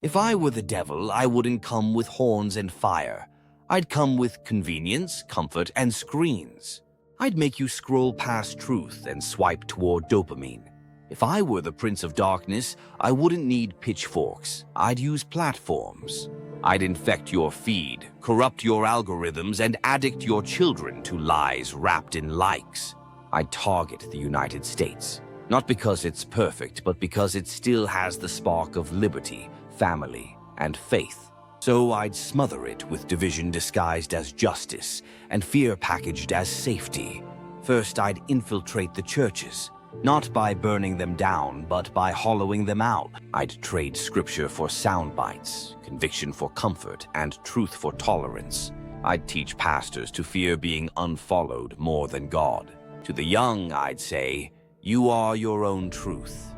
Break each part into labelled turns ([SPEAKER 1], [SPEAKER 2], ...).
[SPEAKER 1] If I were the devil, I wouldn't come with horns and fire. I'd come with convenience, comfort, and screens. I'd make you scroll past truth and swipe toward dopamine. If I were the Prince of Darkness, I wouldn't need pitchforks. I'd use platforms. I'd infect your feed, corrupt your algorithms, and addict your children to lies wrapped in likes. I'd target the United States, not because it's perfect, but because it still has the spark of liberty, family, and faith. So I'd smother it with division disguised as justice and fear packaged as safety. First, I'd infiltrate the churches, not by burning them down, but by hollowing them out. I'd trade scripture for sound bites, conviction for comfort, and truth for tolerance. I'd teach pastors to fear being unfollowed more than God. To the young, I'd say, you are your own truth.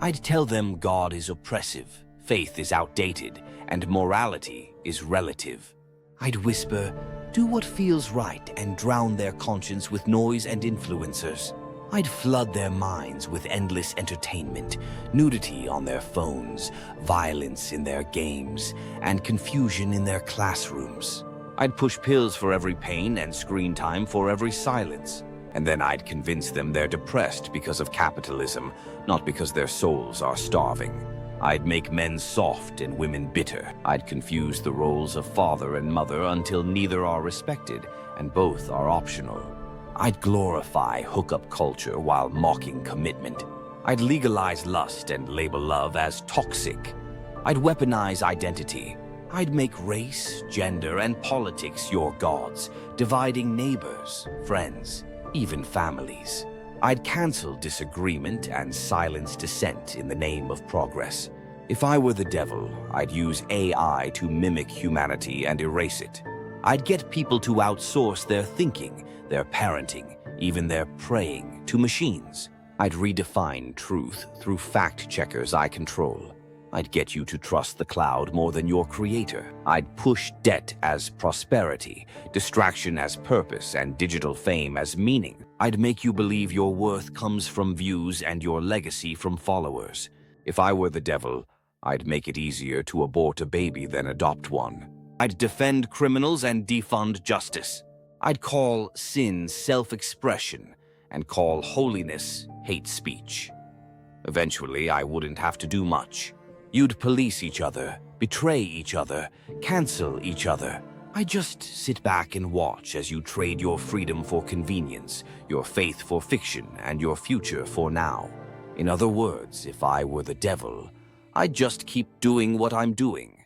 [SPEAKER 1] I'd tell them God is oppressive, faith is outdated, and morality is relative. I'd whisper, do what feels right, and drown their conscience with noise and influencers. I'd flood their minds with endless entertainment, nudity on their phones, violence in their games, and confusion in their classrooms. I'd push pills for every pain and screen time for every silence. And then I'd convince them they're depressed because of capitalism, not because their souls are starving. I'd make men soft and women bitter. I'd confuse the roles of father and mother until neither are respected and both are optional. I'd glorify hookup culture while mocking commitment. I'd legalize lust and label love as toxic. I'd weaponize identity. I'd make race, gender, and politics your gods, dividing neighbors, friends, even families. I'd cancel disagreement and silence dissent in the name of progress. If I were the devil, I'd use AI to mimic humanity and erase it. I'd get people to outsource their thinking, their parenting, even their praying to machines. I'd redefine truth through fact checkers I control. I'd get you to trust the cloud more than your creator. I'd push debt as prosperity, distraction as purpose, and digital fame as meaning. I'd make you believe your worth comes from views and your legacy from followers. If I were the devil, I'd make it easier to abort a baby than adopt one. I'd defend criminals and defund justice. I'd call sin self-expression and call holiness hate speech. Eventually, I wouldn't have to do much. You'd police each other, betray each other, cancel each other. I'd just sit back and watch as you trade your freedom for convenience, your faith for fiction, and your future for now. In other words, if I were the devil, I'd just keep doing what I'm doing.